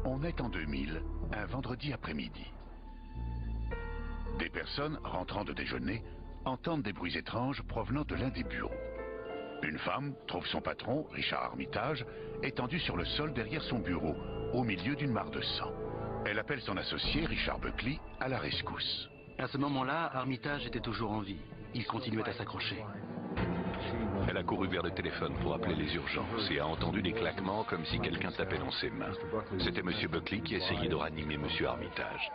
On est en 2000, un vendredi après-midi. Des personnes rentrant de déjeuner entendent des bruits étranges provenant de l'un des bureaux. Une femme trouve son patron, Richard Armitage, étendu sur le sol derrière son bureau, au milieu d'une mare de sang. Elle appelle son associé, Richard Buckley, à la rescousse. À ce moment-là, Armitage était toujours en vie. Il continuait à s'accrocher. Elle a couru vers le téléphone pour appeler les urgences et a entendu des claquements comme si quelqu'un tapait dans ses mains. C'était M. Buckley qui essayait de ranimer M. Armitage.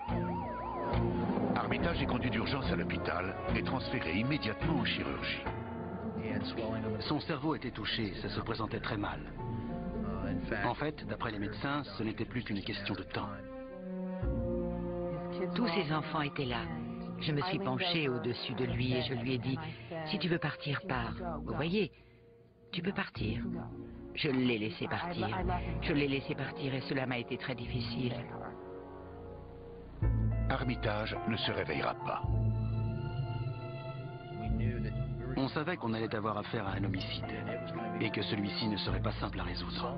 Armitage est conduit d'urgence à l'hôpital et transféré immédiatement en chirurgie. Son cerveau était touché, ça se présentait très mal. En fait, d'après les médecins, ce n'était plus qu'une question de temps. Tous ces enfants étaient là. Je me suis penchée au-dessus de lui et je lui ai dit, si tu veux partir, pars. Vous voyez, tu peux partir. Je l'ai laissé partir. Je l'ai laissé partir et cela m'a été très difficile. Armitage ne se réveillera pas. On savait qu'on allait avoir affaire à un homicide et que celui-ci ne serait pas simple à résoudre.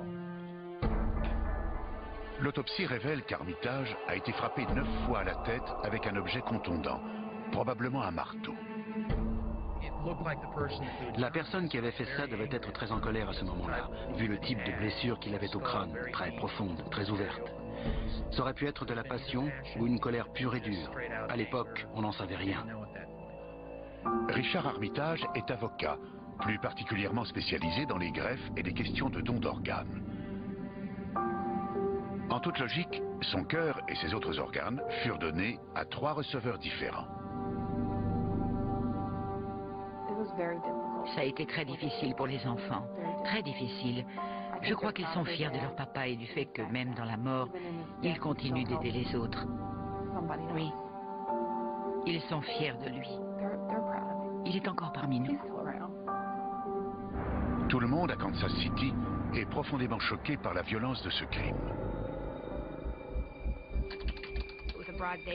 L'autopsie révèle qu'Armitage a été frappé 9 fois à la tête avec un objet contondant, probablement un marteau. La personne qui avait fait ça devait être très en colère à ce moment-là, vu le type de blessure qu'il avait au crâne, très profonde, très ouverte. Ça aurait pu être de la passion ou une colère pure et dure. À l'époque, on n'en savait rien. Richard Armitage est avocat, plus particulièrement spécialisé dans les greffes et les questions de dons d'organes. En toute logique, son cœur et ses autres organes furent donnés à 3 receveurs différents. Ça a été très difficile pour les enfants, très difficile. Je crois qu'ils sont fiers de leur papa et du fait que même dans la mort, ils continuent d'aider les autres. Oui, ils sont fiers de lui. Il est encore parmi nous. Tout le monde à Kansas City est profondément choqué par la violence de ce crime.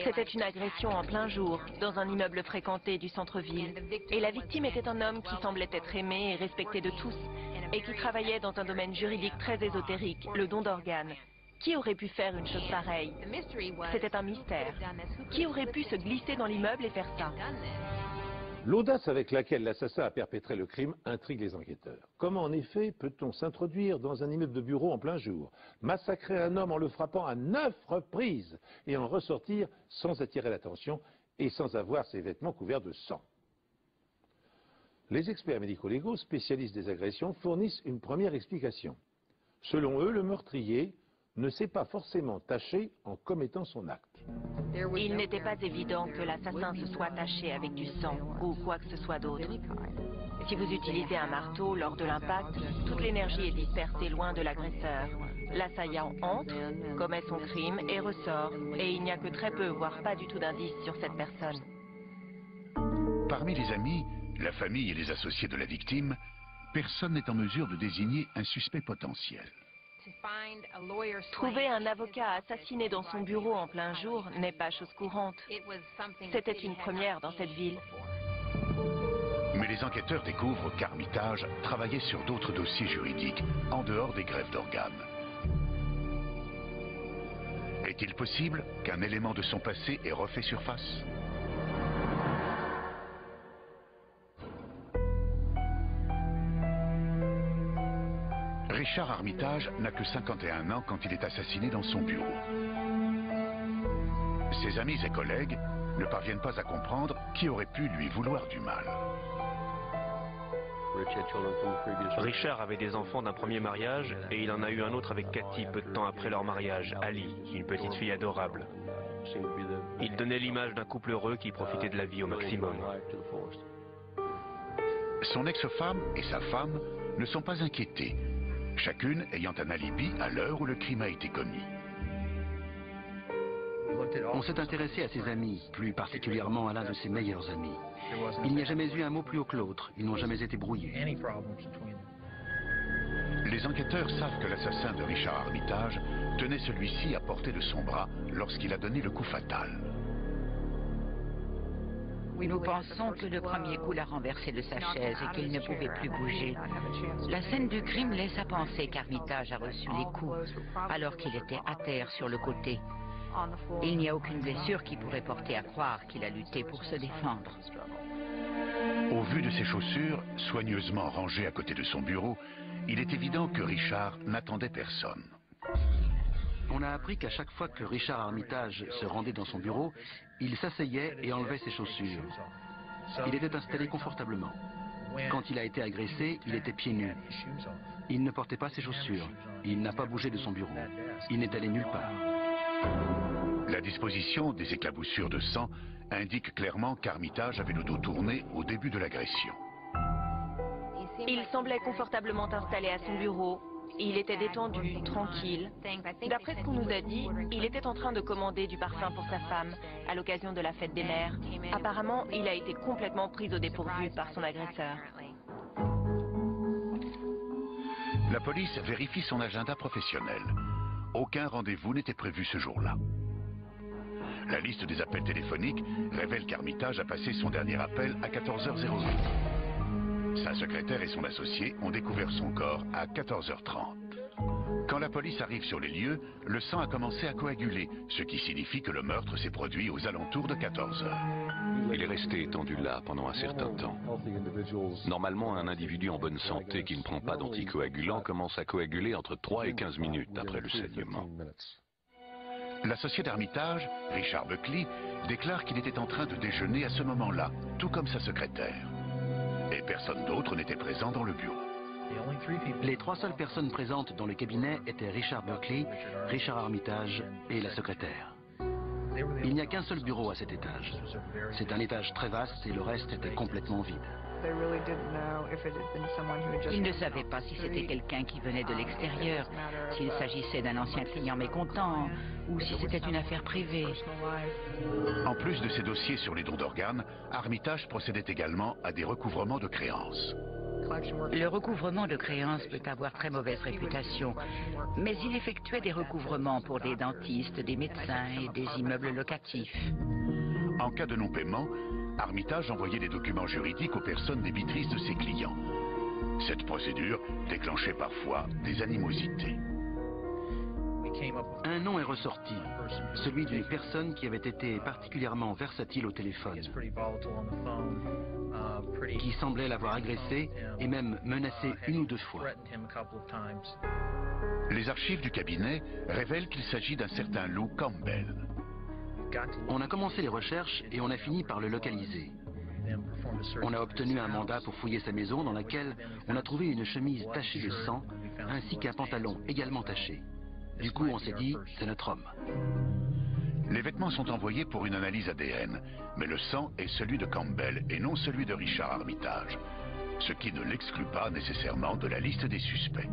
C'était une agression en plein jour, dans un immeuble fréquenté du centre-ville. Et la victime était un homme qui semblait être aimé et respecté de tous, et qui travaillait dans un domaine juridique très ésotérique, le don d'organes. Qui aurait pu faire une chose pareille? C'était un mystère. Qui aurait pu se glisser dans l'immeuble et faire ça? L'audace avec laquelle l'assassin a perpétré le crime intrigue les enquêteurs. Comment en effet peut-on s'introduire dans un immeuble de bureau en plein jour, massacrer un homme en le frappant à 9 reprises et en ressortir sans attirer l'attention et sans avoir ses vêtements couverts de sang? Les experts médico-légaux spécialistes des agressions fournissent une première explication. Selon eux, le meurtrier ne s'est pas forcément taché en commettant son acte. Il n'était pas évident que l'assassin se soit taché avec du sang ou quoi que ce soit d'autre. Si vous utilisez un marteau lors de l'impact, toute l'énergie est dispersée loin de l'agresseur. L'assaillant entre, commet son crime et ressort, et il n'y a que très peu, voire pas du tout d'indices sur cette personne. Parmi les amis, la famille et les associés de la victime, personne n'est en mesure de désigner un suspect potentiel. Trouver un avocat assassiné dans son bureau en plein jour n'est pas chose courante. C'était une première dans cette ville. Mais les enquêteurs découvrent qu'Armitage travaillait sur d'autres dossiers juridiques, en dehors des greffes d'organes. Est-il possible qu'un élément de son passé ait refait surface? Richard Armitage n'a que 51 ans quand il est assassiné dans son bureau. Ses amis et collègues ne parviennent pas à comprendre qui aurait pu lui vouloir du mal. Richard avait des enfants d'un premier mariage et il en a eu un autre avec Cathy peu de temps après leur mariage, Ali, une petite fille adorable. Il donnait l'image d'un couple heureux qui profitait de la vie au maximum. Son ex-femme et sa femme ne sont pas inquiétées, chacune ayant un alibi à l'heure où le crime a été commis. On s'est intéressé à ses amis, plus particulièrement à l'un de ses meilleurs amis. Il n'y a jamais eu un mot plus haut que l'autre, ils n'ont jamais été brouillés. Les enquêteurs savent que l'assassin de Richard Armitage tenait celui-ci à portée de son bras lorsqu'il a donné le coup fatal. Nous pensons que le premier coup l'a renversé de sa chaise et qu'il ne pouvait plus bouger. La scène du crime laisse à penser qu'Armitage a reçu les coups alors qu'il était à terre sur le côté. Il n'y a aucune blessure qui pourrait porter à croire qu'il a lutté pour se défendre. Au vu de ses chaussures, soigneusement rangées à côté de son bureau, il est évident que Richard n'attendait personne. On a appris qu'à chaque fois que Richard Armitage se rendait dans son bureau, il s'asseyait et enlevait ses chaussures. Il était installé confortablement. Quand il a été agressé, il était pieds nus. Il ne portait pas ses chaussures. Il n'a pas bougé de son bureau. Il n'est allé nulle part. La disposition des éclaboussures de sang indique clairement qu'Armitage avait le dos tourné au début de l'agression. Il semblait confortablement installé à son bureau. Il était détendu, tranquille. D'après ce qu'on nous a dit, il était en train de commander du parfum pour sa femme à l'occasion de la fête des mères. Apparemment, il a été complètement pris au dépourvu par son agresseur. La police vérifie son agenda professionnel. Aucun rendez-vous n'était prévu ce jour-là. La liste des appels téléphoniques révèle qu'Armitage a passé son dernier appel à 14h08. Sa secrétaire et son associé ont découvert son corps à 14h30. Quand la police arrive sur les lieux, le sang a commencé à coaguler, ce qui signifie que le meurtre s'est produit aux alentours de 14h. Il est resté étendu là pendant un certain temps. Normalement, un individu en bonne santé qui ne prend pas d'anticoagulant commence à coaguler entre 3 et 15 minutes après le saignement. L'associé d'Armitage, Richard Buckley, déclare qu'il était en train de déjeuner à ce moment-là, tout comme sa secrétaire. Et personne d'autre n'était présent dans le bureau. Les 3 seules personnes présentes dans le cabinet étaient Richard Buckley, Richard Armitage et la secrétaire. Il n'y a qu'un seul bureau à cet étage. C'est un étage très vaste et le reste était complètement vide. Ils ne savaient pas si c'était quelqu'un qui venait de l'extérieur, s'il s'agissait d'un ancien client mécontent ou si c'était une affaire privée. En plus de ses dossiers sur les dons d'organes, Armitage procédait également à des recouvrements de créances. Le recouvrement de créances peut avoir très mauvaise réputation, mais il effectuait des recouvrements pour des dentistes, des médecins et des immeubles locatifs. En cas de non-paiement, Armitage envoyait des documents juridiques aux personnes débitrices de ses clients. Cette procédure déclenchait parfois des animosités. Un nom est ressorti, celui d'une personne qui avait été particulièrement versatile au téléphone, qui semblait l'avoir agressé et même menacé 1 ou 2 fois. Les archives du cabinet révèlent qu'il s'agit d'un certain Lou Campbell. On a commencé les recherches et on a fini par le localiser. On a obtenu un mandat pour fouiller sa maison dans laquelle on a trouvé une chemise tachée de sang ainsi qu'un pantalon également taché. Du coup, on s'est dit, c'est notre homme. Les vêtements sont envoyés pour une analyse ADN, mais le sang est celui de Campbell et non celui de Richard Armitage, ce qui ne l'exclut pas nécessairement de la liste des suspects.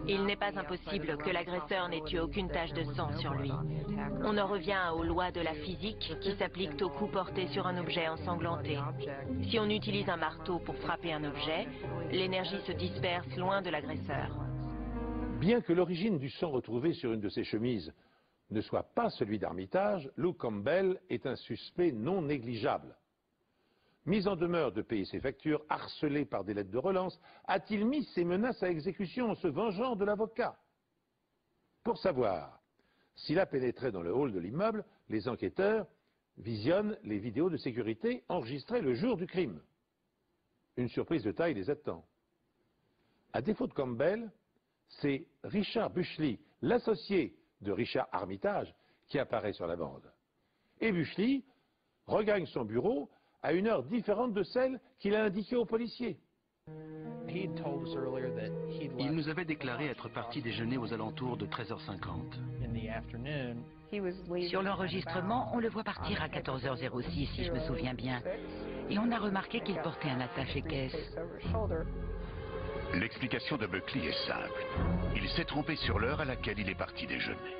Il n'est pas impossible que l'agresseur n'ait eu aucune tache de sang sur lui. On en revient aux lois de la physique qui s'appliquent aux coups portés sur un objet ensanglanté. Si on utilise un marteau pour frapper un objet, l'énergie se disperse loin de l'agresseur. Bien que l'origine du sang retrouvé sur une de ses chemises ne soit pas celui d'Armitage, Lou Campbell est un suspect non négligeable. Mis en demeure de payer ses factures, harcelé par des lettres de relance, a-t-il mis ses menaces à exécution en se vengeant de l'avocat? Pour savoir s'il a pénétré dans le hall de l'immeuble, les enquêteurs visionnent les vidéos de sécurité enregistrées le jour du crime. Une surprise de taille les attend. À défaut de Campbell, c'est Richard Buckley, l'associé de Richard Armitage, qui apparaît sur la bande. Et Buckley regagne son bureau à une heure différente de celle qu'il a indiquée aux policiers. Il nous avait déclaré être parti déjeuner aux alentours de 13h50. Sur l'enregistrement, on le voit partir à 14h06, si je me souviens bien. Et on a remarqué qu'il portait un attaché-caisse. L'explication de Buckley est simple. Il s'est trompé sur l'heure à laquelle il est parti déjeuner.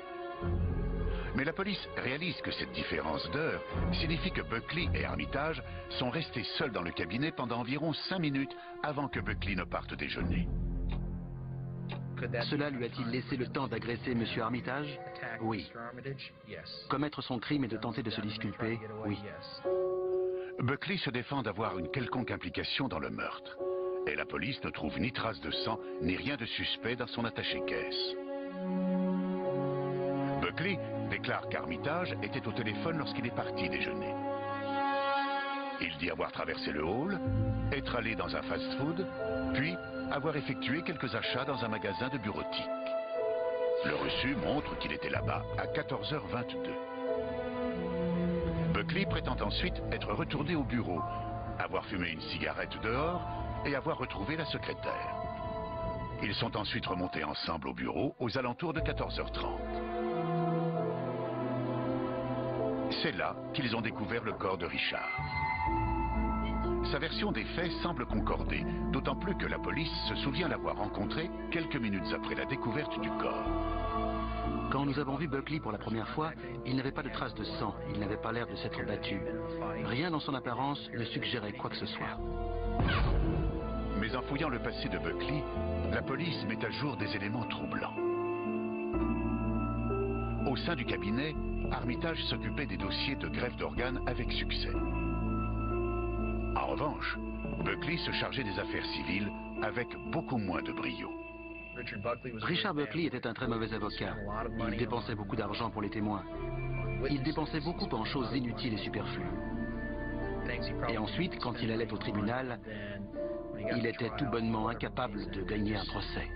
Mais la police réalise que cette différence d'heure signifie que Buckley et Armitage sont restés seuls dans le cabinet pendant environ 5 minutes avant que Buckley ne parte déjeuner. Cela lui a-t-il laissé le temps d'agresser M. Armitage? Oui. Commettre son crime et de tenter de se disculper? Oui. Buckley se défend d'avoir une quelconque implication dans le meurtre. Et la police ne trouve ni trace de sang, ni rien de suspect dans son attaché-caisse. Buckley déclare qu'Armitage était au téléphone lorsqu'il est parti déjeuner. Il dit avoir traversé le hall, être allé dans un fast-food, puis avoir effectué quelques achats dans un magasin de bureautique. Le reçu montre qu'il était là-bas à 14h22. Buckley prétend ensuite être retourné au bureau, avoir fumé une cigarette dehors et avoir retrouvé la secrétaire. Ils sont ensuite remontés ensemble au bureau aux alentours de 14h30. C'est là qu'ils ont découvert le corps de Richard. Sa version des faits semble concorder, d'autant plus que la police se souvient l'avoir rencontré quelques minutes après la découverte du corps. Quand nous avons vu Buckley pour la première fois, il n'avait pas de traces de sang, il n'avait pas l'air de s'être battu. Rien dans son apparence ne suggérait quoi que ce soit. Mais en fouillant le passé de Buckley, la police met à jour des éléments troublants. Au sein du cabinet, Armitage s'occupait des dossiers de greffe d'organes avec succès. En revanche, Buckley se chargeait des affaires civiles avec beaucoup moins de brio. Richard Buckley était un très mauvais avocat. Il dépensait beaucoup d'argent pour les témoins. Il dépensait beaucoup en choses inutiles et superflues. Et ensuite, quand il allait au tribunal, il était tout bonnement incapable de gagner un procès.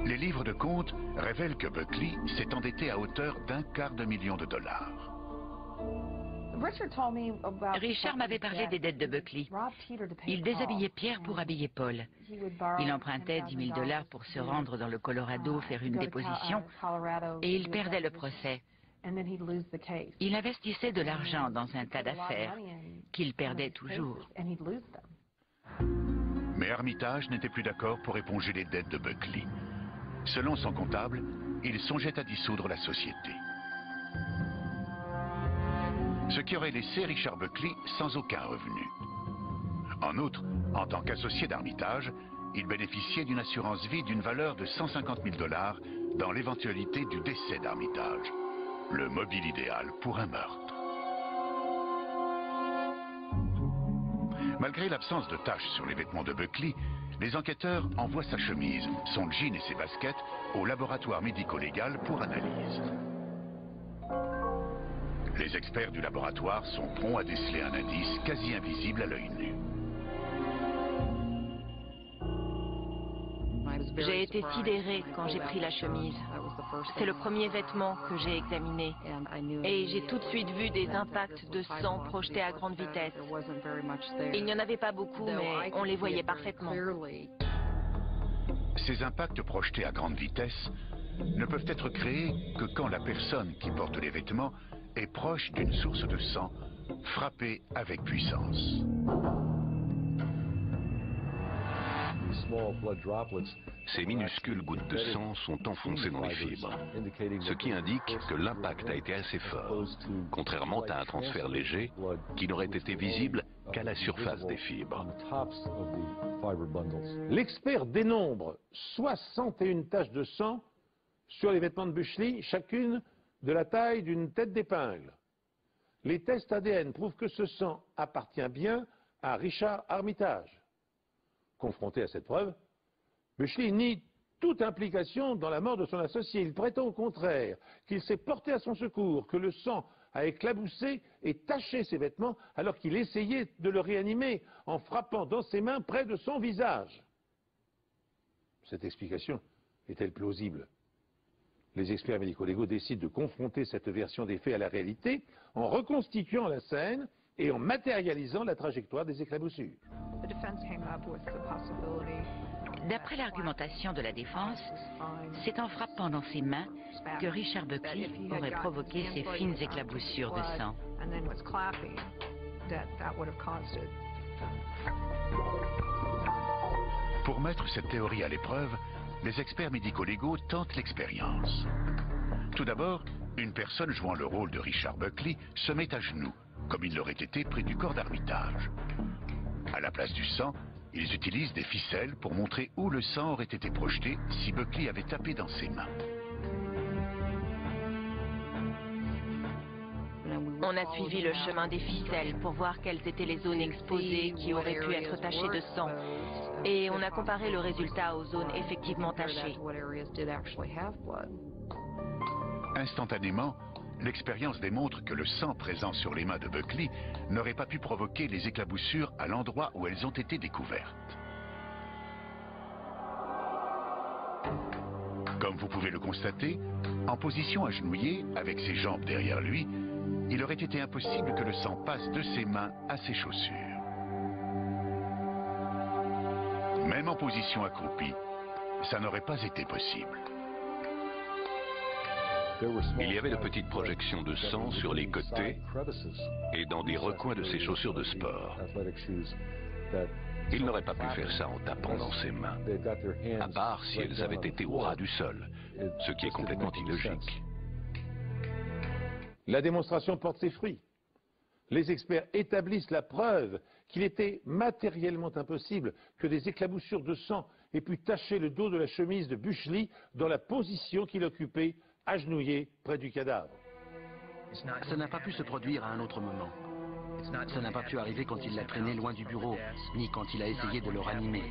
Les livres de comptes révèlent que Buckley s'est endetté à hauteur d'1/4 million de dollars. Richard m'avait parlé des dettes de Buckley. Il déshabillait Pierre pour habiller Paul. Il empruntait 10 000 $ pour se rendre dans le Colorado faire une déposition et il perdait le procès. Il investissait de l'argent dans un tas d'affaires qu'il perdait toujours. Mais Armitage n'était plus d'accord pour éponger les dettes de Buckley. Selon son comptable, il songeait à dissoudre la société. Ce qui aurait laissé Richard Buckley sans aucun revenu. En outre, en tant qu'associé d'Armitage, il bénéficiait d'une assurance vie d'une valeur de 150 000 $ dans l'éventualité du décès d'Armitage. Le mobile idéal pour un meurtre. Malgré l'absence de taches sur les vêtements de Buckley, les enquêteurs envoient sa chemise, son jean et ses baskets au laboratoire médico-légal pour analyse. Les experts du laboratoire sont prompts à déceler un indice quasi invisible à l'œil nu. J'ai été sidérée quand j'ai pris la chemise. C'est le premier vêtement que j'ai examiné. Et j'ai tout de suite vu des impacts de sang projetés à grande vitesse. Il n'y en avait pas beaucoup, mais on les voyait parfaitement. Ces impacts projetés à grande vitesse ne peuvent être créés que quand la personne qui porte les vêtements est proche d'une source de sang frappée avec puissance. Ces minuscules gouttes de sang sont enfoncées dans les fibres, ce qui indique que l'impact a été assez fort, contrairement à un transfert léger qui n'aurait été visible qu'à la surface des fibres. L'expert dénombre 61 taches de sang sur les vêtements de Buckley, chacune de la taille d'une tête d'épingle. Les tests ADN prouvent que ce sang appartient bien à Richard Armitage. Confronté à cette preuve, Buckley nie toute implication dans la mort de son associé. Il prétend au contraire qu'il s'est porté à son secours, que le sang a éclaboussé et taché ses vêtements alors qu'il essayait de le réanimer en frappant dans ses mains près de son visage. Cette explication est-elle plausible? Les experts médico-légaux décident de confronter cette version des faits à la réalité en reconstituant la scène et en matérialisant la trajectoire des éclaboussures. D'après l'argumentation de la défense, c'est en frappant dans ses mains que Richard Buckley aurait provoqué ces fines éclaboussures de sang. Pour mettre cette théorie à l'épreuve, les experts médico-légaux tentent l'expérience. Tout d'abord, une personne jouant le rôle de Richard Buckley se met à genoux, comme il l'aurait été près du corps d'Armitage. À la place du sang, ils utilisent des ficelles pour montrer où le sang aurait été projeté si Buckley avait tapé dans ses mains. On a suivi le chemin des ficelles pour voir quelles étaient les zones exposées qui auraient pu être tachées de sang. Et on a comparé le résultat aux zones effectivement tachées. Instantanément, l'expérience démontre que le sang présent sur les mains de Buckley n'aurait pas pu provoquer les éclaboussures à l'endroit où elles ont été découvertes. Comme vous pouvez le constater, en position agenouillée, avec ses jambes derrière lui, il aurait été impossible que le sang passe de ses mains à ses chaussures. Même en position accroupie, ça n'aurait pas été possible. Il y avait de petites projections de sang sur les côtés et dans des recoins de ses chaussures de sport. Il n'aurait pas pu faire ça en tapant dans ses mains, à part si elles avaient été au ras du sol, ce qui est complètement illogique. La démonstration porte ses fruits. Les experts établissent la preuve qu'il était matériellement impossible que des éclaboussures de sang aient pu tacher le dos de la chemise de Buckley dans la position qu'il occupait, agenouillé près du cadavre. Ça n'a pas pu se produire à un autre moment. Ça n'a pas pu arriver quand il l'a traîné loin du bureau, ni quand il a essayé de le ranimer.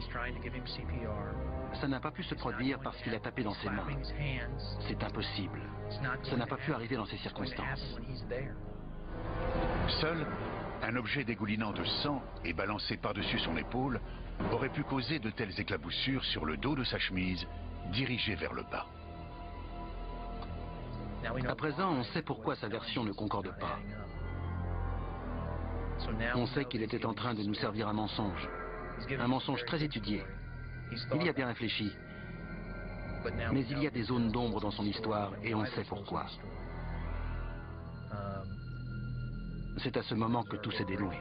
Ça n'a pas pu se produire parce qu'il a tapé dans ses mains. C'est impossible. Ça n'a pas pu arriver dans ces circonstances. Seul, un objet dégoulinant de sang et balancé par-dessus son épaule aurait pu causer de telles éclaboussures sur le dos de sa chemise, dirigée vers le bas. À présent, on sait pourquoi sa version ne concorde pas. On sait qu'il était en train de nous servir un mensonge très étudié. Il y a bien réfléchi. Mais il y a des zones d'ombre dans son histoire et on sait pourquoi. C'est à ce moment que tout s'est dénoué.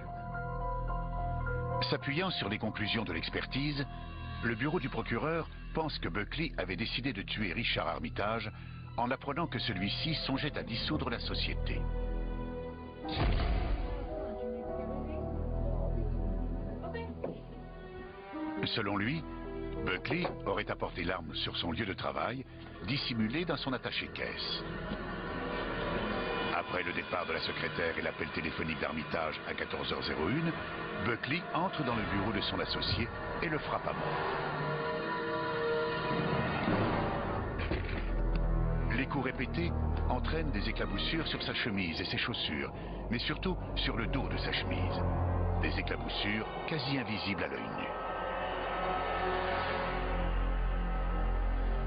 S'appuyant sur les conclusions de l'expertise, le bureau du procureur pense que Buckley avait décidé de tuer Richard Armitage en apprenant que celui-ci songeait à dissoudre la société. Selon lui, Buckley aurait apporté l'arme sur son lieu de travail, dissimulée dans son attaché-caisse. Après le départ de la secrétaire et l'appel téléphonique d'Armitage à 14h01, Buckley entre dans le bureau de son associé et le frappe à mort. Les coups répétés entraînent des éclaboussures sur sa chemise et ses chaussures, mais surtout sur le dos de sa chemise. Des éclaboussures quasi invisibles à l'œil nu.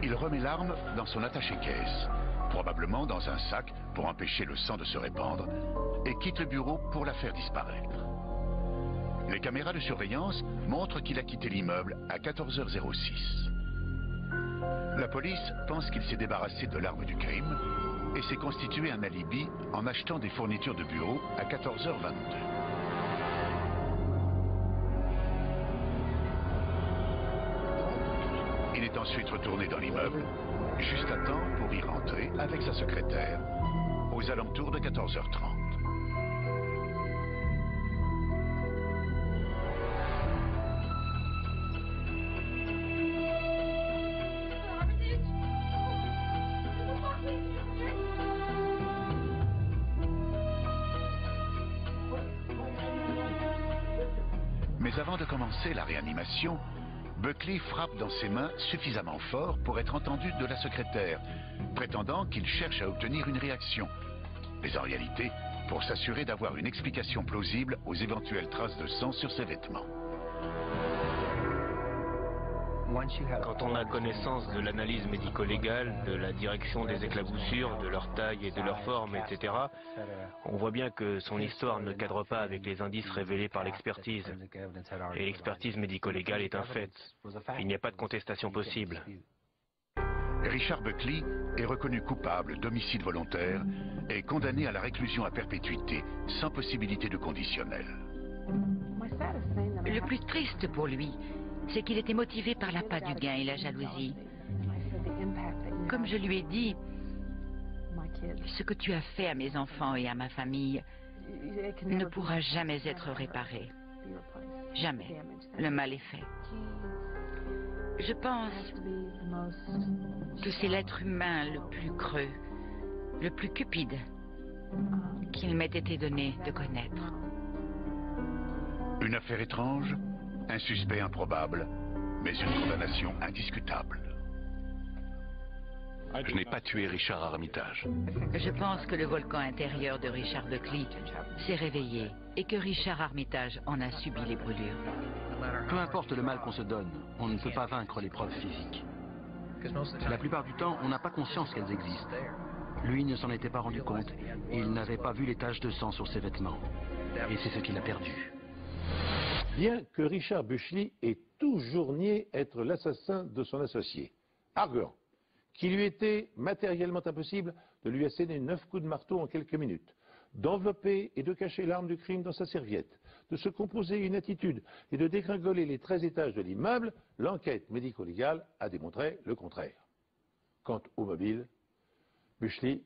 Il remet l'arme dans son attaché-caisse, probablement dans un sac pour empêcher le sang de se répandre, et quitte le bureau pour la faire disparaître. Les caméras de surveillance montrent qu'il a quitté l'immeuble à 14h06. La police pense qu'il s'est débarrassé de l'arme du crime et s'est constitué un alibi en achetant des fournitures de bureau à 14h22. Il est ensuite retourné dans l'immeuble, juste à temps pour y rentrer avec sa secrétaire, aux alentours de 14h30. Mais avant de commencer la réanimation, Buckley frappe dans ses mains suffisamment fort pour être entendu de la secrétaire, prétendant qu'il cherche à obtenir une réaction, mais en réalité pour s'assurer d'avoir une explication plausible aux éventuelles traces de sang sur ses vêtements. Quand on a connaissance de l'analyse médico-légale, de la direction des éclaboussures, de leur taille et de leur forme, etc., on voit bien que son histoire ne cadre pas avec les indices révélés par l'expertise. Et l'expertise médico-légale est un fait. Il n'y a pas de contestation possible. Richard Buckley est reconnu coupable d'homicide volontaire et condamné à la réclusion à perpétuité, sans possibilité de conditionnel. Le plus triste pour lui, c'est qu'il était motivé par l'appât du gain et la jalousie. Comme je lui ai dit, ce que tu as fait à mes enfants et à ma famille ne pourra jamais être réparé. Jamais. Le mal est fait. Je pense que c'est l'être humain le plus creux, le plus cupide, qu'il m'ait été donné de connaître. Une affaire étrange, un suspect improbable, mais une condamnation indiscutable. Je n'ai pas tué Richard Armitage. Je pense que le volcan intérieur de Richard Buckley s'est réveillé et que Richard Armitage en a subi les brûlures. Peu importe le mal qu'on se donne, on ne peut pas vaincre les preuves physiques. La plupart du temps, on n'a pas conscience qu'elles existent. Lui ne s'en était pas rendu compte et il n'avait pas vu les taches de sang sur ses vêtements. Et c'est ce qu'il a perdu. Bien que Richard Buckley ait toujours nié être l'assassin de son associé, arguant qu'il lui était matériellement impossible de lui asséner 9 coups de marteau en quelques minutes, d'envelopper et de cacher l'arme du crime dans sa serviette, de se composer une attitude et de dégringoler les 13 étages de l'immeuble, l'enquête médico-légale a démontré le contraire. Quant au mobile, Buckley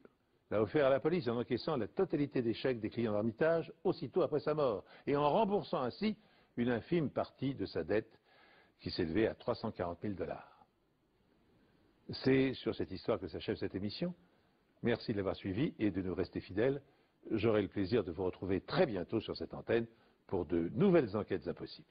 l'a offert à la police en encaissant la totalité des chèques des clients d'Armitage aussitôt après sa mort et en remboursant ainsi une infime partie de sa dette qui s'élevait à 340 000 $. C'est sur cette histoire que s'achève cette émission. Merci de l'avoir suivi et de nous rester fidèles. J'aurai le plaisir de vous retrouver très bientôt sur cette antenne pour de nouvelles enquêtes impossibles.